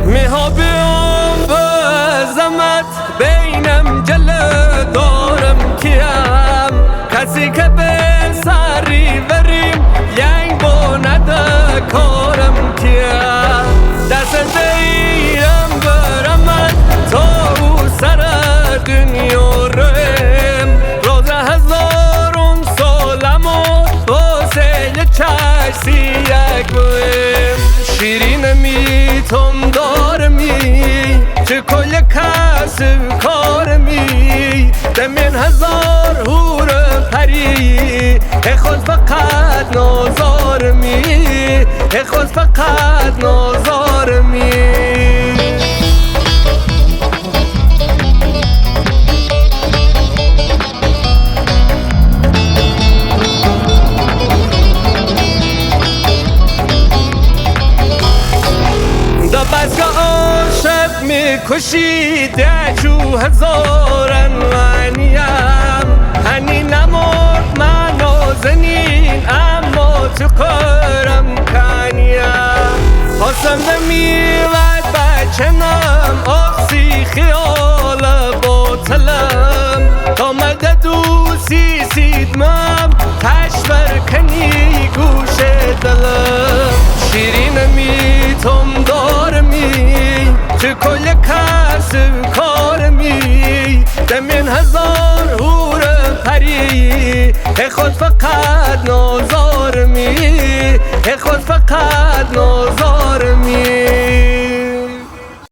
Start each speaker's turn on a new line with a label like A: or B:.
A: می‌هابم بزمت بینم جلو دارم کیم کسی که به سری بریم ینگ با نده کارم کیم دست دیرم برمت تا او سر دنیا رم راز هزارون سالم و واسه چشی یک بهم شیرین میتم دارمی چه کل کسب کارمی دمین هزار هور پری خود فقط نازارمی خود فقط نازارمی میکشید چو هزار انوانیم هنی نمرد من نازنین اما تو کارم کنیم خواستم نمیود بچنم آخسی خیال باطلم تا مدد دوسی سیدمم تشور کنی گوش دلم شیرین میتم دارمی چه کل کسب کارمی دمین هزار هور پری خود فقط نازارمی خود فقط نازارمی